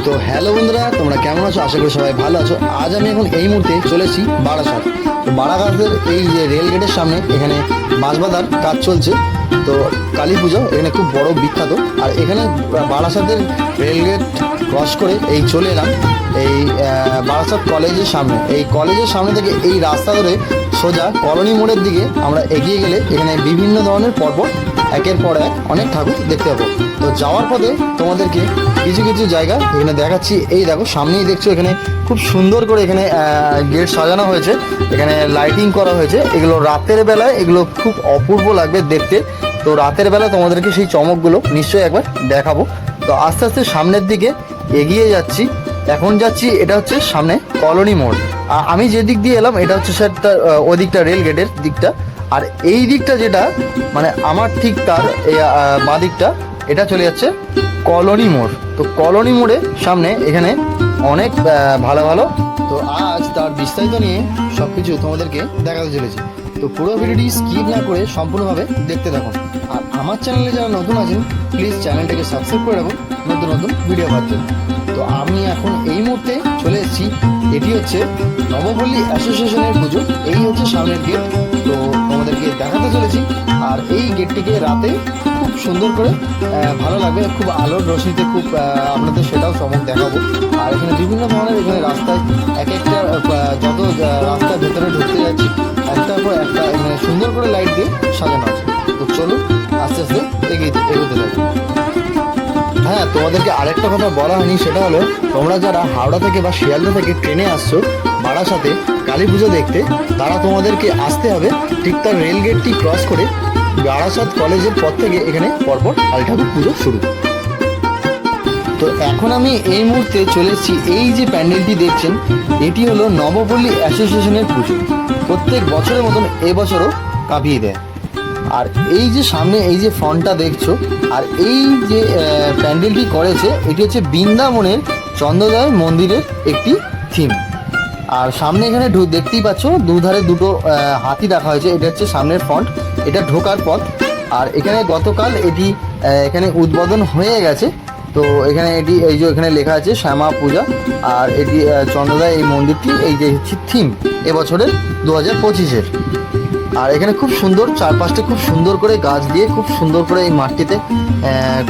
তো হ্যালো বন্ধুরা, তোমরা কেমন আছো? আশা করি সবাই ভালো আছো। আজ আমি এখন এই মুহূর্তে চলে এসেছি বারাসাত। তো বারাসাতের এই যে রেল গেটের সামনে এখানে বাঁশ বাঁধার কাজ চলছে। তো কালী পুজো এখানে খুব বড় বিখ্যাত। আর এখানে বারাসাতের রেল গেট ক্রস করে এই চলে এলাম এই বারাসাত কলেজের সামনে। এই কলেজের সামনে থেকে এই রাস্তা ধরে সোজা কলোনি মোড়ের দিকে আমরা এগিয়ে গেলে এখানে বিভিন্ন ধরনের পরপর একের পর এক অনেক ঠাকুর দেখতে পাবো। তো যাওয়ার পথে তোমাদেরকে কিছু কিছু জায়গা এখানে দেখাচ্ছি। এই দেখো সামনেই দেখছো এখানে খুব সুন্দর করে এখানে গেট সাজানো হয়েছে, এখানে লাইটিং করা হয়েছে। এগুলো রাতের বেলায় এগুলো খুব অপূর্ব লাগবে দেখতে। তো রাতের বেলা তোমাদেরকে সেই চমকগুলো নিশ্চয়ই একবার দেখাবো। তো আস্তে আস্তে সামনের দিকে এগিয়ে যাচ্ছি। এখন যাচ্ছি, এটা হচ্ছে সামনে কলোনি মোড়। আমি যে দিক দিয়ে এলাম এটা হচ্ছে সেটা ওই দিকটা রেল গেটের দিকটা। আর এই দিকটা যেটা মানে আমার ঠিক তার বাঁ দিকটা, এটা চলে যাচ্ছে কলোনি মোড়। তো কলোনি মোড়ে সামনে এখানে অনেক ভালো ভালো। তো আজ তার বিস্তারিত নিয়ে সব কিছু তোমাদেরকে দেখাতে চলেছি। তো পুরো ভিডিওটি স্কিপ না করে সম্পূর্ণভাবে দেখতে থাকুন। আর আমার চ্যানেলে যারা নতুন আছেন প্লিজ চ্যানেলটাকে সাবস্ক্রাইব করে রাখুন নতুন নতুন ভিডিও পাওয়ার জন্য। তো আমি এখন এই মুহূর্তে চলে এসেছি, এটি হচ্ছে নবপল্লী অ্যাসোসিয়েশনের পুজো। এই হচ্ছে সামনের গেট। তো তোমাদেরকে দেখাতে চলেছি। আর এই গেটটিকে রাতে খুব সুন্দর করে ভালো লাগবে, খুব আলোর রশ্মিতে খুব আপনাদের সেটাও চমক দেখাবো। আর এখানে বিভিন্ন ধরনের এখানে রাস্তায় এক একটা যত রাস্তার ভেতরে ঢুকতে যাচ্ছি একটার পর একটা এখানে সুন্দর করে লাইট দিয়ে সাজানো আছে। তো চলো আস্তে আস্তে এগোতে থাকি। হ্যাঁ, তোমাদেরকে আরেকটা কথা বলা হয়নি, সেটা হলো তোমরা যারা হাওড়া থেকে বা শিয়ালদা থেকে ট্রেনে আসছো বারাসাতে কালী পুজো দেখতে, তারা তোমাদেরকে আসতে হবে ঠিক তার রেল গেটটি ক্রস করে বারাসাত কলেজের পর থেকে এখানে পরপর কালী ঠাকুর পুজো শুরু। তো এখন আমি এই মুহূর্তে চলে এসেছি, এই যে প্যান্ডেলটি দেখছেন এটি হলো নবপল্লী অ্যাসোসিয়েশনের পুজো। প্রত্যেক বছরের মতন এবছরও কাঁপিয়ে দেয়। আর এই যে সামনে এই যে ফ্রন্টটা দেখছো, আর এই যে প্যান্ডেলটি করেছে এটি হচ্ছে বৃন্দাবনের চন্দ্রোদয় মন্দিরের একটি থিম। আর সামনে এখানে দেখতেই পাচ্ছ দুধারে দুটো হাতি রাখা হয়েছে। এটা হচ্ছে সামনের ফ্রন্ট, এটা ঢোকার পথ। আর এখানে গতকাল এটি এখানে উদ্বোধন হয়ে গেছে। তো এখানে এটি এই যে এখানে লেখা আছে শ্যামা পূজা। আর এটি চন্দ্রোদয় এই মন্দিরটি এই যে থিম এবছরের 2025-এর। আর এখানে খুব সুন্দর চারপাশটা খুব সুন্দর করে গাছ দিয়ে খুব সুন্দর করে এই মাঠটিতে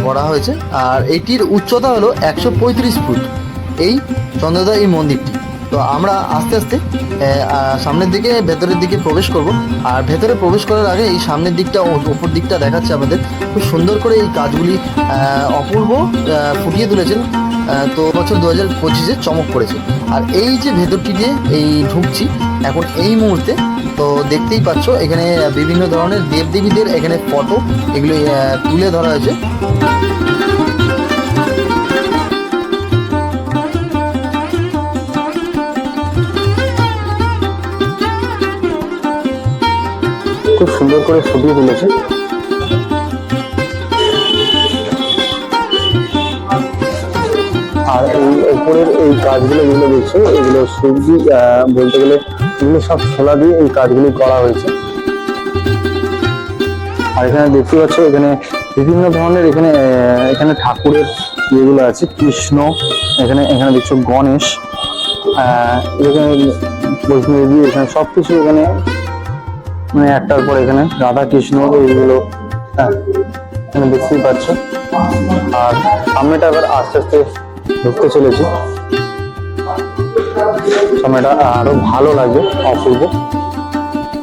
করা হয়েছে। আর এটির উচ্চতা হলো 135 ফুট এই চন্দ্রোদয় এই মন্দিরটি। তো আমরা আস্তে আস্তে সামনের দিকে ভেতরের দিকে প্রবেশ করব। আর ভেতরে প্রবেশ করার আগে এই সামনের দিকটা ওপর দিকটা দেখাচ্ছে আমাদের। খুব সুন্দর করে এই কাজগুলি অপূর্ব ফুটিয়ে তুলেছেন। তো বছর 2025-এ চমক পড়েছে। আর এই যে ভেতরটি দিয়ে এই ঢুকছি এখন এই মুহূর্তে, তো দেখতেই পাচ্ছ এখানে বিভিন্ন ধরনের দেবদেবীদের এখানে ফটো এগুলো তুলে ধরা হয়েছে। খুব সুন্দর করে ফুটিয়ে তুলেছে। আর এই উপরের এই কাজগুলো যেগুলো দেখছো এগুলো সবজি বলতে গেলে এগুলো সব সোনা দিয়ে এই কাজগুলি করা হয়েছে। আর এখানে দেখতে পাচ্ছ এখানে বিভিন্ন ধরনের এখানে ঠাকুরের যেগুলো আছে, কৃষ্ণ, এখানে দেখছো গণেশ, এখানে বৈষ্ণবী, এখানে সবকিছু এখানে মানে একটার পর এখানে রাধা কৃষ্ণ এইগুলো এখানে দেখতেই পাচ্ছ। আর সামনেটা আবার আস্তে আস্তে ঢুকতে চলেছি, সময়টা আরো ভালো লাগবে, অপূর্ব।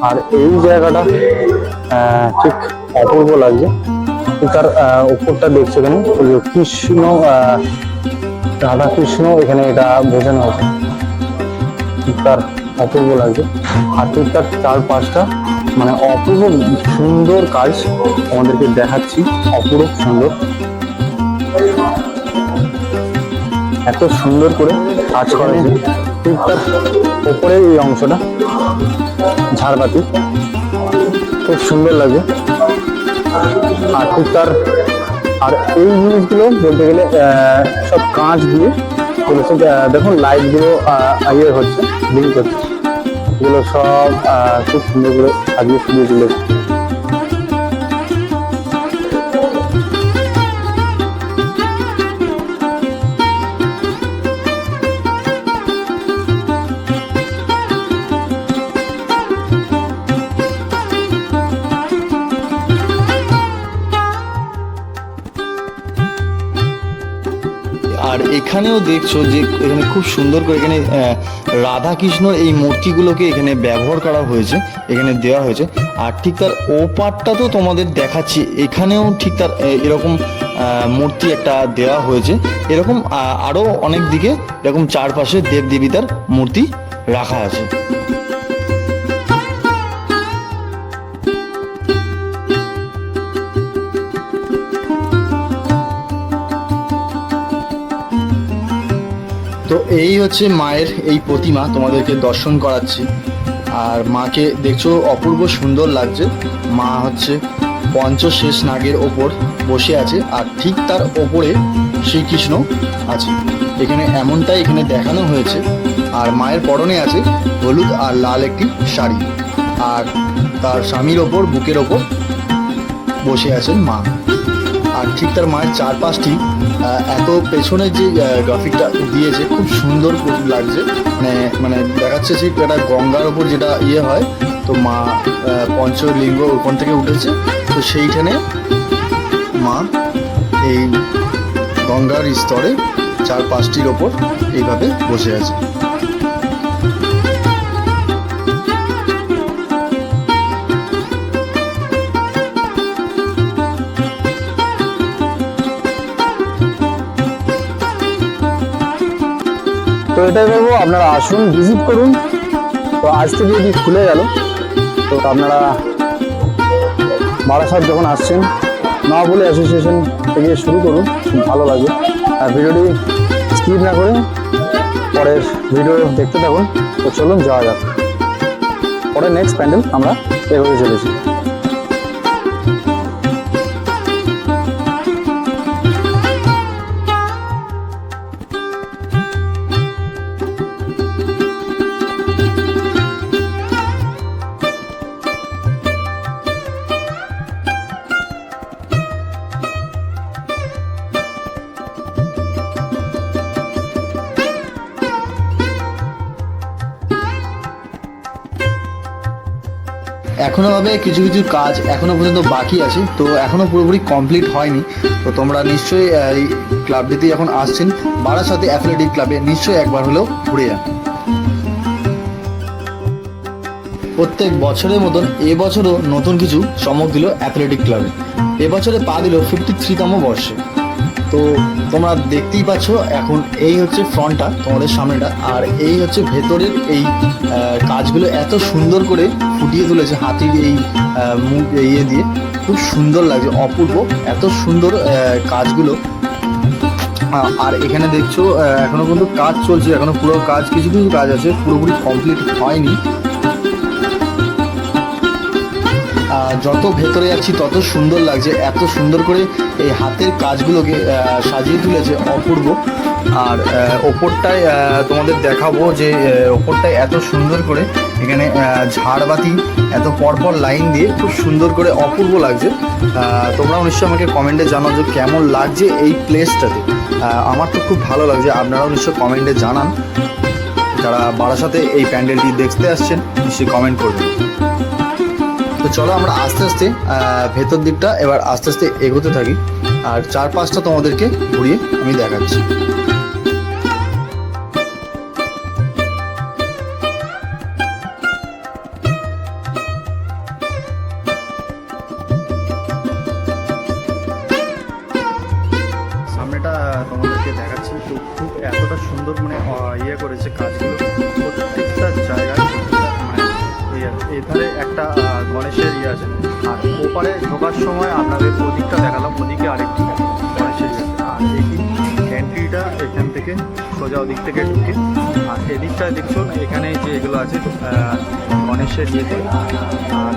আর এই জায়গাটা ঠিক অপূর্ব লাগছে। তার উপরটা দেখছো এখানে কৃষ্ণ রাধা কৃষ্ণ এখানে এটা বোঝানো হয়েছে, তার অপূর্ব লাগছে। আর ঠিক তার চারপাশটা মানে অপূর্ব সুন্দর কাজ আমাদেরকে দেখাচ্ছি, অপূর্ব সুন্দর। এত সুন্দর করে কাজ করা হয়েছে। ঠিক তার উপরের এই অংশটা ঝাড়বাতি খুব সুন্দর লাগে। আর ঠিক তার আর এই জিনিসগুলো বলতে গেলে সব কাঁচ দিয়ে করেছে। দেখুন লাইটগুলো ইয়ে হচ্ছে, ব্লিঙ্ক হচ্ছে, এগুলো সব খুব সুন্দর করে সাজিয়ে ফুলিয়ে তুলেছে। আর এখানেও দেখছো যে এখানে খুব সুন্দর করে এখানে রাধা কৃষ্ণর এই মূর্তিগুলোকে এখানে ব্যবহার করা হয়েছে, এখানে দেওয়া হয়েছে। আর ঠিক তার ও পাটটা তো তোমাদের দেখাচ্ছি, এখানেও ঠিক তার এরকম মূর্তি একটা দেওয়া হয়েছে। এরকম আরও অনেক দিকে এরকম চারপাশে দেবদেবিতার মূর্তি রাখা আছে। তো এই হচ্ছে মায়ের এই প্রতিমা, তোমাদেরকে দর্শন করাচ্ছি। আর মাকে দেখছো অপূর্ব সুন্দর লাগছে। মা হচ্ছে পঞ্চশেষ নাগের ওপর বসে আছে, আর ঠিক তার ওপরে শ্রীকৃষ্ণ আছে। এখানে এমনটাই এখানে দেখানো হয়েছে। আর মায়ের পরনে আছে হলুদ আর লাল একটি শাড়ি, আর তার স্বামীর ওপর বুকের ওপর বসে আছেন মা। আর ঠিক তার মায়ের চারপাশটি এত পেছনের যে গ্রাফিকটা দিয়েছে খুব সুন্দর লাগছে। মানে দেখাচ্ছে যে একটা গঙ্গার ওপর যেটা হয়, তো মা পঞ্চলিঙ্গ ওখান থেকে উঠেছে, তো সেইখানে মা এই গঙ্গার স্তরে চারপাশটির ওপর এইভাবে বসে আছে। তো এটাই বলবো, আপনারা আসুন, ভিজিট করুন। তো আজ থেকে এটি খুলে গেল, তো আপনারা বারাসাত যখন আসছেন নবাবলী অ্যাসোসিয়েশন থেকে শুরু করুন, খুব ভালো লাগে। আর ভিডিওটি স্কিপ না করে পরের ভিডিও দেখতে থাকুন। তো চলুন যাওয়া যাক, পরে নেক্সট প্যান্ডেল আমরা এগোতে চলেছি। এখনো ভাবে কিছু কিছু কাজ এখনো পর্যন্ত বাকি আছে, তো এখনো পুরোপুরি কমপ্লিট হয়নি। তো তোমরা নিশ্চয়ই এই ক্লাবটিতে যখন আসছেন বারাসাতে অ্যাথলেটিক ক্লাবে নিশ্চয়ই একবার হলেও ঘুরে যান। প্রত্যেক বছরের মতন এবছরও নতুন কিছু চমক দিল অ্যাথলেটিক ক্লাবে। এবছরে পা দিল 53তম বর্ষে। তো তোমরা দেখতেই পাচ্ছ এখন এই হচ্ছে ফ্রন্টটা, তোমাদের সামনেটা, আর এই হচ্ছে ভেতরের এই কাজগুলো এত সুন্দর করে ফুটিয়ে তুলেছে হাতির এই মুখ দিয়ে, খুব সুন্দর লাগছে, অপূর্ব, এত সুন্দর কাজগুলো। আর এখানে দেখছো এখনো কিন্তু কাজ চলছে, এখনো পুরো কাজ, কিছু কিছু কাজ আছে, পুরোপুরি কমপ্লিট হয়নি। যত ভেতরে যাচ্ছি তত সুন্দর লাগছে, এত সুন্দর করে এই হাতের কাজগুলোকে সাজিয়ে তুলেছে, অপূর্ব। আর ওপরটায় তোমাদের দেখাবো যে ওপরটায় এত সুন্দর করে এখানে ঝাড়বাতি এত পরপর লাইন দিয়ে খুব সুন্দর করে অপূর্ব লাগছে। তোমরাও নিশ্চয়ই আমাকে কমেন্টে জানাও যে কেমন লাগছে এই প্লেসটাতে। আমার তো খুব ভালো লাগছে, আপনারাও নিশ্চয়ই কমেন্টে জানান। যারা বারাসাতে এই প্যান্ডেলটি দেখতে আসছেন নিশ্চয়ই কমেন্ট করবেন। তো চলো আমরা আস্তে আস্তে ভেতর দিকটা এবার আস্তে আস্তে এগোতে থাকি, আর চারপাশটা তোমাদেরকে ঘুরিয়ে আমি দেখাচ্ছি। সামনেটা তোমাদেরকে দেখাচ্ছি, তো খুব এতটা সুন্দর মানে করেছে কাজগুলো প্রত্যেকটা জায়গায়। এধারে একটা গণেশের আছে, আর ওপারে ঢোকার সময় আপনাদের ওদিকটা দেখালাম, ওদিকে আরেকটি গণেশের আছে। আর এই এন্ট্রিটা এখান থেকে সোজা ওদিক থেকে ঢুকে, আর এদিকটা দেখছো এখানে যে এগুলো আছে গণেশের ইয়েতে। আর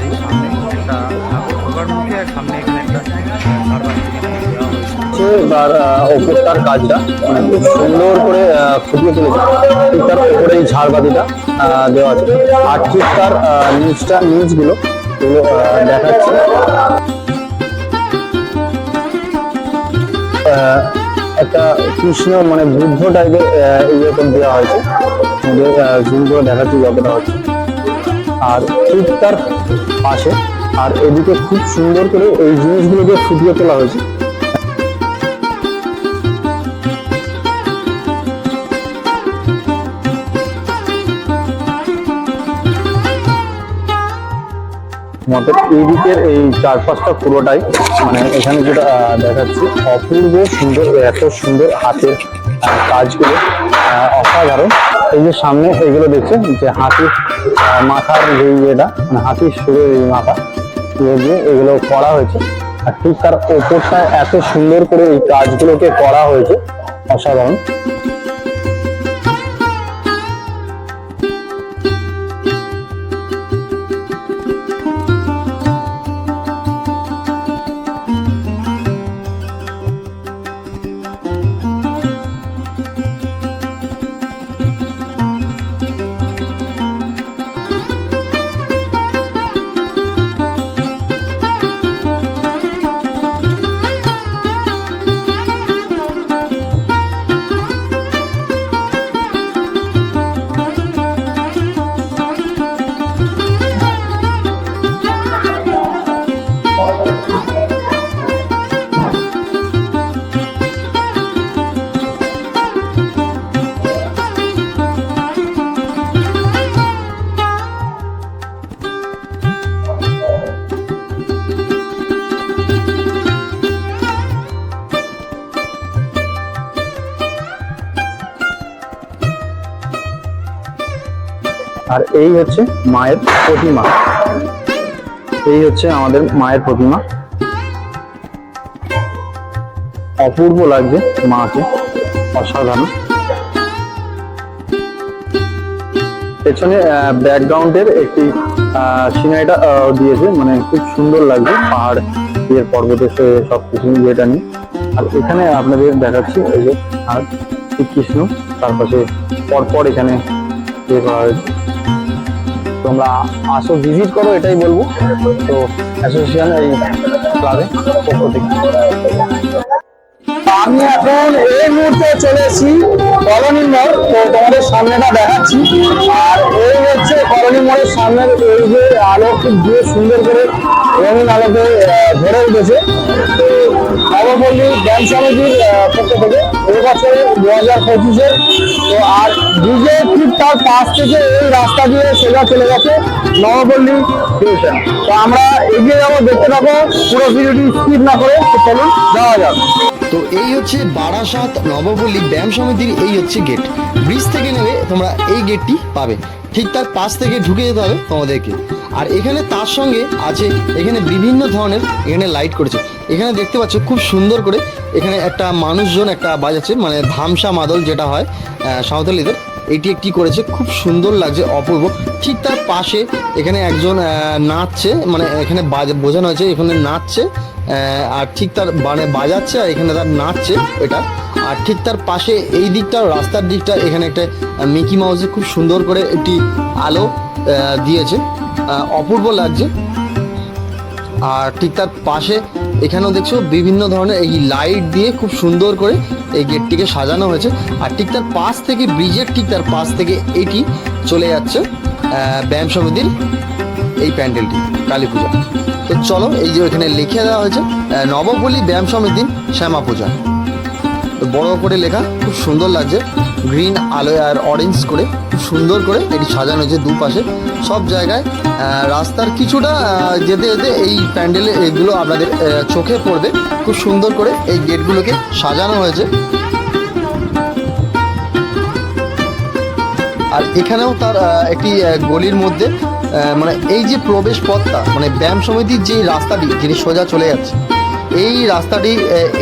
এই সামনে একটা ঢোকার মুখে, আর সামনে এখানে একটা এবার ওপরটার কাজটা মানে খুব সুন্দর করে ফুটিয়ে তুলেছে। ঠিক তার উপরে এই ঝাড়বাতিটা দেওয়া আছে, আর ঠিক তার নিচগুলো এগুলো দেখাচ্ছে। একটা কৃষ্ণ মানে বুদ্ধ টাইপের এরকম দেওয়া হয়েছে, জুম করে দেখাচ্ছি যতটা হচ্ছে। আর ঠিক তার পাশে আর এদিকে খুব সুন্দর করে এই জিনিসগুলোকে ফুটিয়ে তোলা হয়েছে। মতের এই দিকের এই চারপাশটা পুরোটাই মানে এখানে যেটা দেখাচ্ছি অপূর্ব সুন্দর, এত সুন্দর হাতের কাজগুলো অসাধারণ। এই যে সামনে এইগুলো দেখছেন যে হাতির মাথার যে ইয়েটা মানে হাতির সুরে এই মাথা দিয়ে এগুলো করা হয়েছে, আর ঠিক তার ওপরটা এত সুন্দর করে এই কাজগুলোকে করা হয়েছে, অসাধারণ। আর এই হচ্ছে মায়ের প্রতিমা, এই হচ্ছে আমাদের মায়ের প্রতিমা। অপূর্ব লাগছে মাকে, অসাধারণ। পেছনে ব্যাকগ্রাউন্ডের একটি সিনারিটা দিয়েছে, মানে খুব সুন্দর লাগছে পাহাড় এর পর্বতের সবকিছু যেটা নিয়ে। আর এখানে আপনাদের দেখাচ্ছি এই যে আর শ্রীকৃষ্ণ, তার পাশে পরপর এখানে ইয়ে করা হয়েছে। তোমরা আসো, ভিজিট করো, এটাই বলবো। তো অ্যাসোসিয়েশন এই ক্লাবে পক্ষ থেকে আমি এখন এই মুহূর্তে চলে এসেছি কলোনি মোড়। তো তোমাদের সামনেটা দেখাচ্ছি, আর এই হচ্ছে কলোনি মোড়ের সামনের এই যে আলো খুব দিয়ে সুন্দর করে রঙিন আলোতে ভরে উঠেছে। তো নবপল্লী ব্যাংক সমিতির পক্ষ থেকে এই বছরে 2025-এর। তো আর ডিজে ঠিক তার পাশ থেকে এই রাস্তা দিয়ে সোজা চলে গেছে নবপল্লী স্টেশন। তো আমরা এগিয়ে যাবো, দেখতে পাবো পুরো ভিডিওটি স্কিপ না করে। তো চলুন যাওয়া যাক। তো এই হচ্ছে বারাসাত নবপল্লী ব্যায়াম সমিতির এই হচ্ছে গেট। ব্রিজ থেকে নেমে তোমরা এই গেটটি পাবে, ঠিক তার পাশ থেকে ঢুকে যেতে হবে তোমাদেরকে। আর এখানে তার সঙ্গে আছে এখানে বিভিন্ন ধরনের এখানে লাইট করেছে। এখানে দেখতে পাচ্ছ খুব সুন্দর করে এখানে একটা মানুষজন একটা বাজাচ্ছে, মানে ধামসা মাদল যেটা হয় সাঁওতালিদের, এটি একটি করেছে, খুব সুন্দর লাগছে, অপূর্ব। ঠিক তার পাশে এখানে একজন নাচছে, মানে এখানে বোঝানো হয়েছে এখানে নাচছে, আর ঠিক তার মানে বাজাচ্ছে আর এখানে তার নাচছে এটা। আর ঠিক তার পাশে এই দিকটা রাস্তার দিকটা এখানে একটা মিকি মাউসে খুব সুন্দর করে একটি আলো দিয়েছে, অপূর্ব লাগছে। আর ঠিক তার পাশে এখানেও দেখছো বিভিন্ন ধরনের এই লাইট দিয়ে খুব সুন্দর করে এই গেটটিকে সাজানো হয়েছে। আর ঠিক তার পাশ থেকে ব্রিজের ঠিক তার পাশ থেকে এটি চলে যাচ্ছে ব্যায়াম সমিতির এই প্যান্ডেলটি কালী পূজা। তো চলো, এই যে এখানে লিখে দেওয়া হয়েছে নবপল্লী ব্যায়াম সমিতির শ্যামা পূজা, তো বড় করে লেখা, খুব সুন্দর লাগছে, গ্রিন আলো আর অরেঞ্জ করে খুব সুন্দর করে এটি সাজানো হয়েছে দুপাশে সব জায়গায়। রাস্তার কিছুটা যেতে যেতে এই প্যান্ডেলে এগুলো আপনাদের চোখে পড়বে, খুব সুন্দর করে এই গেটগুলোকে সাজানো হয়েছে। আর এখানেও তার একটি গলির মধ্যে মানে এই যে প্রবেশ পথটা, মানে ব্যায়াম সমিতির যে রাস্তাটি যিনি সোজা চলে যাচ্ছে, এই রাস্তাটি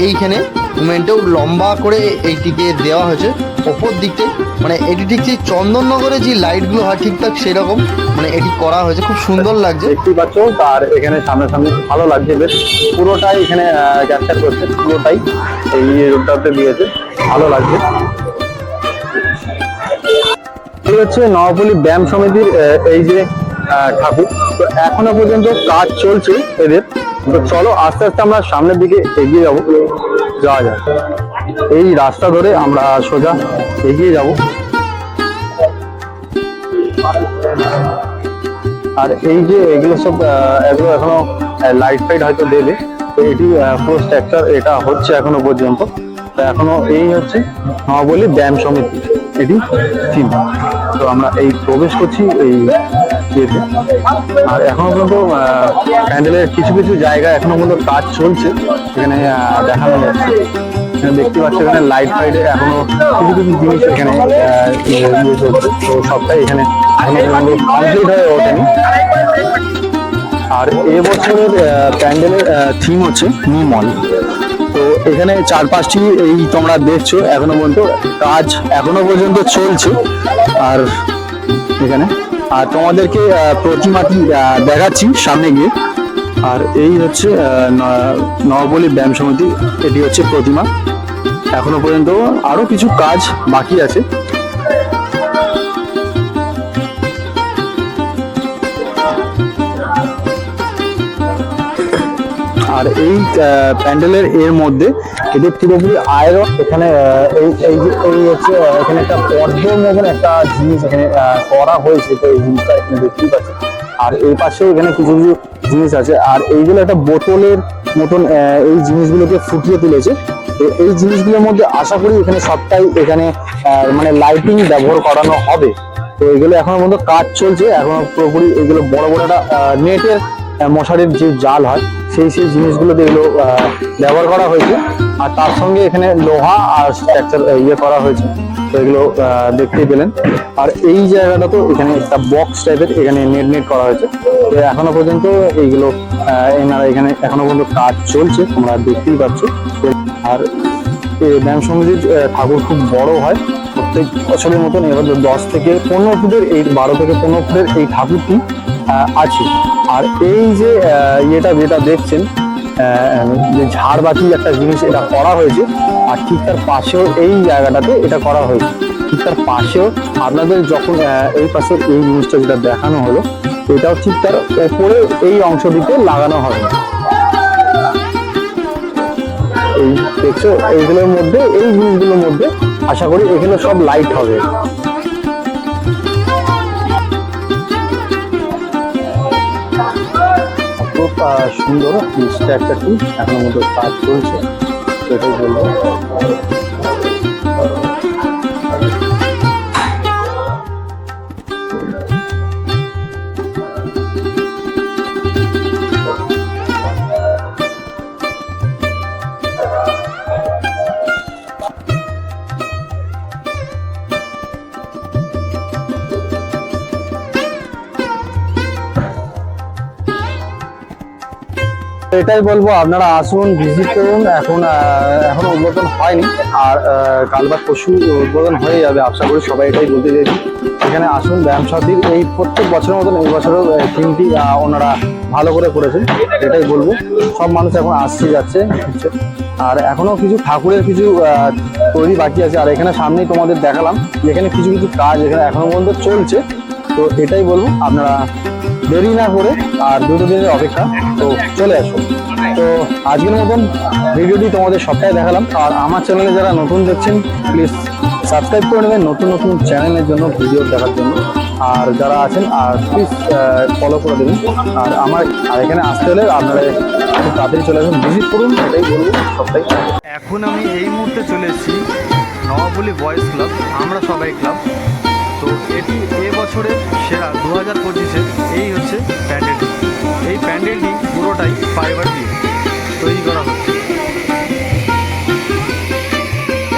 এইখানে মুভমেন্টেও লম্বা করে এইটিকে দেওয়া হয়েছে ওপর দিকতে, মানে এটি ঠিক সেই চন্দননগরে যে লাইটগুলো হয় ঠিকঠাক সেরকম মানে এটি করা হয়েছে, খুব সুন্দর লাগছে। দেখতেই পাচ্ছ, আর এখানে সামনে ভালো লাগছে, বেশ পুরোটাই এখানে ক্যাপচার করছে, পুরোটাই এই রূপটাতে দিয়েছে, ভালো লাগছে। এই হচ্ছে নবপল্লী ব্যায়াম সমিতির এই যে ঠাকুর। তো এখনো পর্যন্ত কাজ চলছে এদের। তো চলো আস্তে আস্তে আমরা সামনের দিকে এগিয়ে যাওয়া যায়। এই রাস্তা ধরে আমরা সোজা এগিয়ে যাব। আর এই যে এগুলো সব এগুলো এখনো লাইট ফাইট হয়তো দেবে, তো এটি পুরো স্ট্রাকচার এটা হচ্ছে এখনো পর্যন্ত। তো এখনো এই হচ্ছে নবপল্লী ব্যায়াম সমিতি, এটি থিম। তো আমরা এই প্রবেশ করছি এই ইয়েতে। আর এখনো পর্যন্ত প্যান্ডেলের কিছু কিছু জায়গা এখনো পর্যন্ত কাজ চলছে, এখানে দেখানো যাচ্ছে। এখানে দেখতে পাচ্ছি এখানে লাইট ফাইটে এখনো কিছু কিছু জিনিস এখানে ইয়ে চলছে, তো সবটাই এখানে এখনো পর্যন্ত কমপ্লিট হয়ে ওঠেনি। আর এবছরের প্যান্ডেলের থিম হচ্ছে নির্মল। তো এখানে 4-5টি এই তোমরা দেখছো এখনো পর্যন্ত কাজ এখনো পর্যন্ত চলছে। আর এখানে আর তোমাদেরকে প্রতিমাটি দেখাচ্ছি সামনে গিয়ে। আর এই হচ্ছে নবপল্লী ব্যায়াম সমিতি, এটি হচ্ছে প্রতিমা। এখনো পর্যন্ত আরো কিছু কাজ বাকি আছে। আর এই প্যান্ডেলের এর মধ্যে এটি পুরোপুরি আয়রন। এখানে এই হচ্ছে এখানে একটা পর্দার মতন একটা জিনিস এখানে করা হয়েছে, তো এই জিনিসটা এখানে দেখতেই পাচ্ছি। আর এই পাশেও এখানে কিছু কিছু জিনিস আছে। আর এইগুলো একটা বোতলের মতন এই জিনিসগুলোকে ফুটিয়ে তুলেছে। তো এই জিনিসগুলোর মধ্যে আশা করি এখানে সবটাই এখানে মানে লাইটিং ব্যবহার করানো হবে। তো এগুলো এখনো পর্যন্ত কাজ চলছে, এখনো পুরোপুরি এগুলো বড় বড় একটা নেটের মশারির যে জাল হয় সেই জিনিসগুলো এগুলো ব্যবহার করা হয়েছে। আর তার সঙ্গে এখানে লোহা আর স্ট্রাকচার ইয়ে করা হয়েছে, তো এগুলো দেখতেই পেলেন। আর এই জায়গাটা তো এখানে একটা বক্স টাইপের এখানে নেট করা হয়েছে। তো এখনো পর্যন্ত এইগুলো এনারা এখানে এখনো পর্যন্ত কাজ চলছে, তোমরা দেখতেই পাচ্ছ। আর এই ব্যায়াম সমিতির ঠাকুর খুব বড় হয় প্রত্যেক বছরের মতন। এবার 10 থেকে 15 ফুটের এই 12 থেকে 15 ফুটের এই ঠাকুরটি আছে। আর এই যে ইয়েটা যেটা দেখছেন যে ঝাড়বাতি একটা জিনিস এটা করা হয়েছে, আর ঠিক তার পাশেও এই জায়গাটাতে এটা করা হয়েছে। ঠিক তার পাশেও আপনাদের যখন এই পাশে এই জিনিসটা যেটা দেখানো হলো, এটাও ঠিক তার উপরে এই অংশটিতে লাগানো হবে। এই দেখছো এইগুলোর মধ্যে এই জিনিসগুলোর মধ্যে আশা করি এখানে সব লাইট হবে। খুব সুন্দর স্ট্রাকচারটি এখনো মধ্যে কাজ চলছে, সেটাই বলবো। এটাই বলবো, আপনারা আসুন, ভিজিট করুন। এখনো উদ্বোধন হয়নি, আর কাল বা পরশু উদ্বোধন হয়ে যাবে আশা করি। সবাই এটাই বলতে চাইছি, এখানে আসুন। ব্যায়াম সমিতির এই প্রত্যেক বছরের মতন এই বছরও থিমটি ওনারা ভালো করে করেছেন, এটাই বলবো। সব মানুষ এখন আসছে যাচ্ছে। আর এখনো কিছু ঠাকুরের কিছু তৈরি বাকি আছে। আর এখানে সামনেই তোমাদের দেখালাম এখানে কিছু কিছু কাজ এখানে এখনো পর্যন্ত চলছে। তো এটাই বলবো, আপনারা দেরি না করে আর 2 দিনের অপেক্ষা, তো চলে আসুন। তো আজকের মতন ভিডিওটি তোমাদের সবটাই দেখালাম। আর আমার চ্যানেলে যারা নতুন দেখছেন প্লিজ সাবস্ক্রাইব করে নেবেন নতুন নতুন চ্যানেলের জন্য, ভিডিও দেখার জন্য। আর যারা আছেন আর প্লিজ ফলো করে দেবেন। আর এখানে আসতে হলে আপনারা খুব তাড়াতাড়ি চলে আসুন, ভিজিট করুন, এটাই বলবো সবটাই। এখন আমি এই মুহূর্তে চলে এসেছি নবপল্লী বয়েজ ক্লাব, আমরা সবাই ক্লাব। তো এটি এবছরের সেরা 2025-এর এই হচ্ছে প্যান্ডেলটি। এই প্যান্ডেলটি পুরোটাই ফাইবার দিয়ে তৈরি করা হচ্ছে।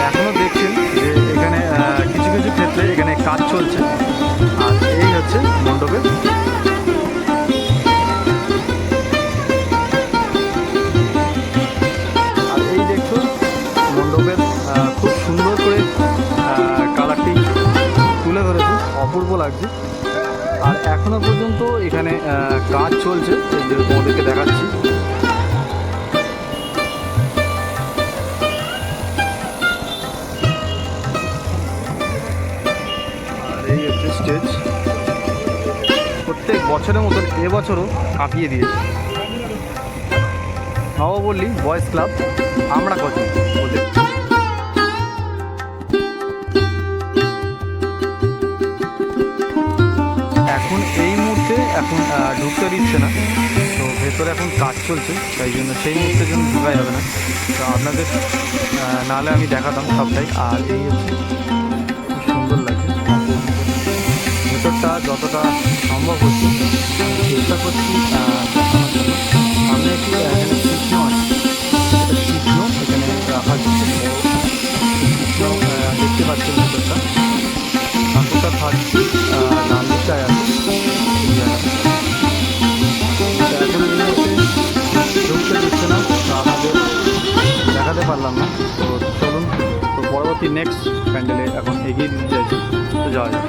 এখনও দেখছেন যে এখানে কিছু কিছু ক্ষেত্রে এখানে কাজ চলছে। আর এই হচ্ছে মণ্ডপের খুব সুন্দর করে কালারটি তুলে ধরেছে, অপূর্ব লাগছে। আর এখনো পর্যন্ত এখানে কাজ চলছে, যে তোমাদেরকে দেখাচ্ছি। আর এই হচ্ছে স্টেজ। প্রত্যেক বছরের মতন এবছরও কাঁপিয়ে দিয়েছে নবপল্লী বয়েজ ক্লাব, আমরা কত বলতে। এখন এই মুহূর্তে ঢুকতে দিচ্ছে না, তো ভেতরে এখন কাজ চলছে, তাই জন্য সেই মুহূর্তের জন্য ঢুকা যাবে না। তো আপনাদের নাহলে আমি দেখাতাম সবটাই। আর এই হচ্ছে খুব সুন্দর লাগছে। দিকটা যতটা সম্ভব হচ্ছে চেষ্টা করছি দেখানোর জন্য। সামনে একটি এখানে চিহ্ন আছে, চিহ্ন এখানে রাখা হচ্ছে, দেখতে পাচ্ছেন ভিতরটা। ঠাকুরটা থাকছে ডান দিকটায় আছে। এখন এই মুহূর্তে ঢুকতে দিচ্ছে না, তো আপনাদের দেখাতে পারলাম না। তো চলুন, তো পরবর্তী নেক্সট প্যান্ডেলে এখন এগিয়ে দিতে চাইছি, তো যাওয়া যাক।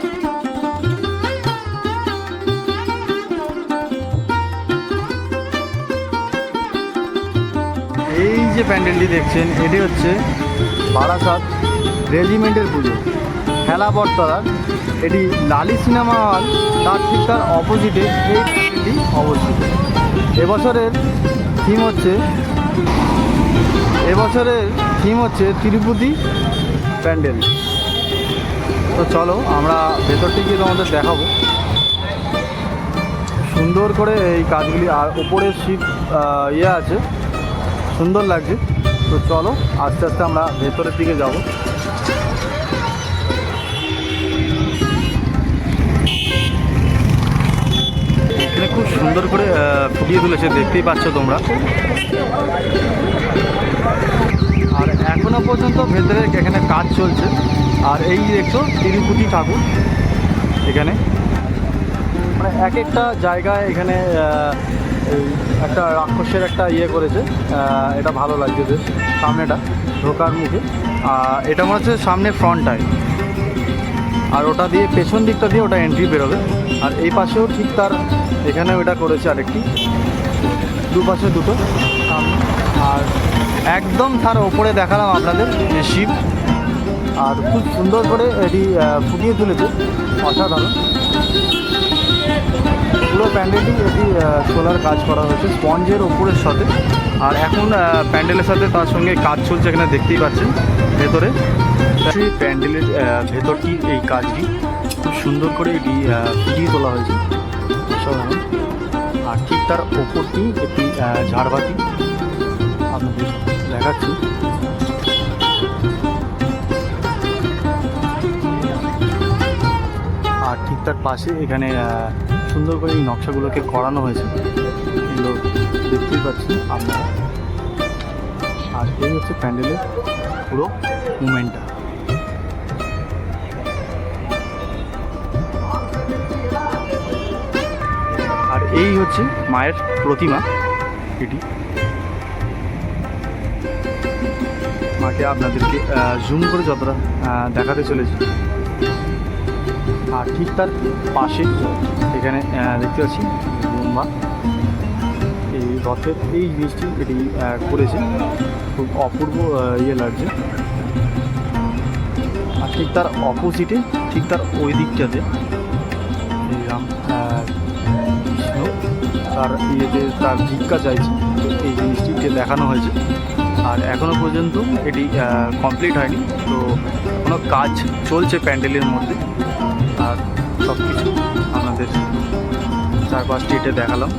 এই যে প্যান্ডেলটি দেখছেন, এটি হচ্ছে বারাসাত রেজিমেন্টের পুজো, খেলা বটতলার। এটি লালি সিনেমা হল, তার ঠিক তার অপোজিটে এই প্যান্ডেলটি অবস্থিত। এবছরের থিম হচ্ছে তিরুপতি প্যান্ডেল। তো চলো আমরা ভেতরটি গিয়ে তোমাদের দেখাবো সুন্দর করে এই কাজগুলি। আর ওপরে শিব আছে, সুন্দর লাগছে। তো চলো আস্তে আস্তে আমরা ভেতরের দিকে যাব। এখানে খুব সুন্দর করে ফুটিয়ে তুলেছে, দেখতেই পাচ্ছ তোমরা। আর এখনো পর্যন্ত ভেতরে এখানে কাজ চলছে। আর এই দেখছো তিরুপতি ঠাকুর, এখানে মানে এক একটা জায়গায় এখানে এই একটা রাক্ষসের একটা করেছে। এটা ভালো লাগছে বেশ, সামনেটা ঢোকার মুখে। এটা মনে হচ্ছে সামনে ফ্রন্টটায়, আর ওটা দিয়ে পেছন দিকটা দিয়ে ওটা এন্ট্রি বেরোবে। আর এই পাশেও ঠিক তার এখানে ওটা করেছে আরেকটি, দুপাশে দুটো সামনে। আর একদম তার ওপরে দেখালাম আপনাদের যে শিব, আর খুব সুন্দর করে এটি ফুটিয়ে তুলেছে, অসাধারণ। পুরো প্যান্ডেলটি এটি সোলার কাজ করা হয়েছে স্পঞ্জের ওপরের সাথে। আর এখন প্যান্ডেলের সাথে তার সঙ্গে কাজ চলছে, এখানে দেখতেই পাচ্ছেন ভেতরে। সেই প্যান্ডেলের ভেতরটি এই কাজটি খুব সুন্দর করে এটি ফুটিয়ে তোলা হয়েছে, অসাধারণ। আর ঠিক তার ওপরটি একটি ঝাড়বাতি আপনাদের দেখাচ্ছি। আর ঠিক তার পাশে এখানে সুন্দর করে এই নকশাগুলোকে করানো হয়েছে, এগুলো দেখতেই পাচ্ছি আপনারা। আর এই হচ্ছে প্যান্ডেলের পুরো মুভমেন্টটা। আর এই হচ্ছে মায়ের প্রতিমা, এটি মাকে আপনাদেরকে জুম করে যতটা দেখাতে চলেছি। আর ঠিক তার পাশে এখানে দেখতে পাচ্ছি ব্রহ্মা এই রথের এই জিনিসটি এটি করেছে, খুব অপূর্ব লাগছে। আর ঠিক তার অপোজিটে, ঠিক তার ওই দিকটাতে এই রাম কৃষ্ণ তার তার ভিক্ষা চাইছে, এই জিনিসটি দেখানো হয়েছে। আর এখনও পর্যন্ত এটি কমপ্লিট হয়নি, তো এখনও কাজ চলছে প্যান্ডেলের মধ্যে। আর সব কিছু আপনাদের চারপাশটি এটা দেখালাম।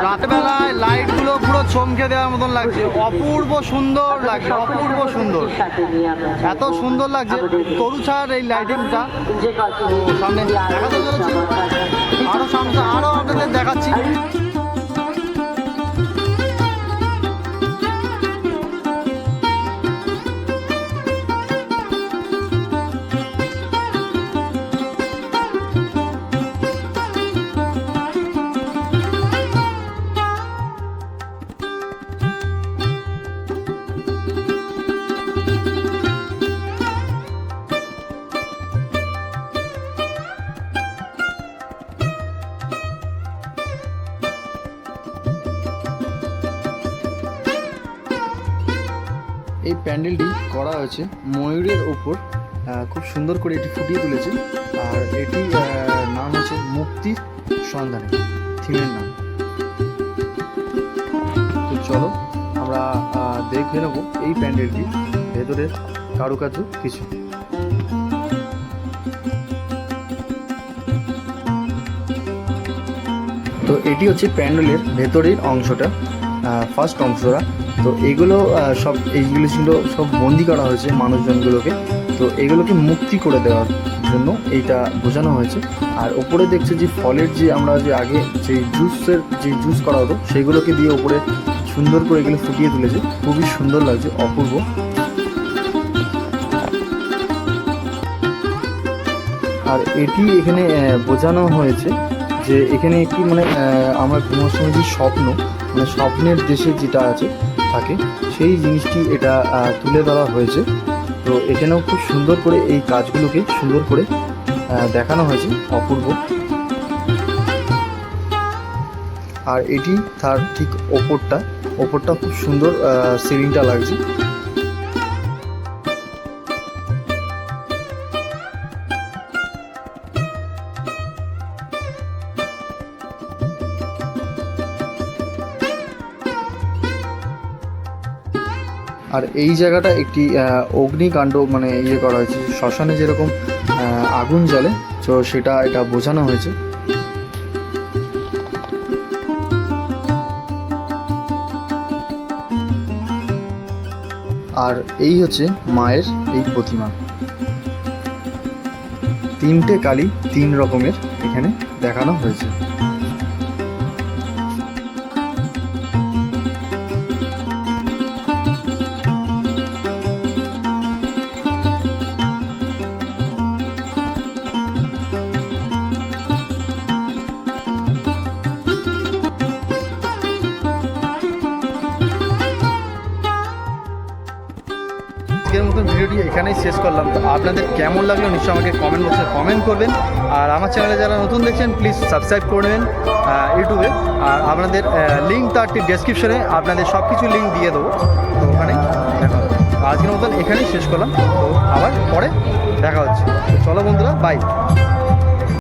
রাতবেলায় লাইটগুলো পুরো চমকে দেওয়ার মতন লাগছে, অপূর্ব সুন্দর লাগছে, অপূর্ব সুন্দর, এত সুন্দর লাগছে। তরুছার এই লাইটিংটা সামনে দেখাতে চলেছি, আরও সামনে আরও আপনাদের দেখাচ্ছি। এই প্যান্ডেলটি করা হয়েছে ময়ূরের ওপর, খুব সুন্দর করে এটি ফুটিয়ে তুলেছে। আর এটি নাম হচ্ছে মুক্তির সন্ধানে, থিমের নাম। তো চলো আমরা দেখে নেবো এই প্যান্ডেলটি ভেতরের কারুকার্য কিছু। তো এটি হচ্ছে প্যান্ডেলের ভেতরের অংশটা, ফার্স্ট অংশটা। তো এইগুলো এইগুলো ছিল সব বন্দি করা হয়েছে মানুষজনগুলোকে, তো এগুলোকে মুক্তি করে দেওয়ার জন্য এইটা বোঝানো হয়েছে। আর ওপরে দেখছে যে ফলের যে আমরা যে আগে যে জুস করা হতো সেগুলোকে দিয়ে ওপরে সুন্দর করে এগুলো ফুটিয়ে তুলেছে, খুবই সুন্দর লাগছে, অপূর্ব। আর এটি এখানে বোঝানো হয়েছে যে এখানে একটি মানে আমরা ঘুমার সময় যে স্বপ্ন, মানে স্বপ্নের দেশে যেটা আছে থাকে সেই জিনিসটি এটা তুলে ধরা হয়েছে। তো এখানেও খুব সুন্দর করে এই কাজগুলোকে সুন্দর করে দেখানো হয়েছে, অপূর্ব। আর এটি তার ঠিক ওপরটা খুব সুন্দর সিলিংটা লাগছে। আর এই জায়গাটা একটি অগ্নিকাণ্ড মানে করা হয়েছে, শ্মশানে যেরকম আগুন জ্বলে, তো এটা বোঝানো হয়েছে। আর এই হচ্ছে মায়ের এই প্রতিমা, 3টে কালী 3 রকমের এখানে দেখানো হয়েছে। আজকের মতন ভিডিওটি এখানেই শেষ করলাম। তো আপনাদের কেমন লাগলো নিশ্চয়ই আমাকে কমেন্ট বক্সে কমেন্ট করবেন। আর আমার চ্যানেলে যারা নতুন দেখছেন প্লিজ সাবস্ক্রাইব করে নেবেন ইউটিউবে। আর আপনাদের লিঙ্ক তার ডেসক্রিপশনে আপনাদের সব কিছু লিঙ্ক দিয়ে দেবো, তো ওখানে দেখা হবে। আজকের মতন এখানেই শেষ করলাম, তো আবার পরে দেখা হচ্ছে। তো চলো বন্ধুরা, বাই।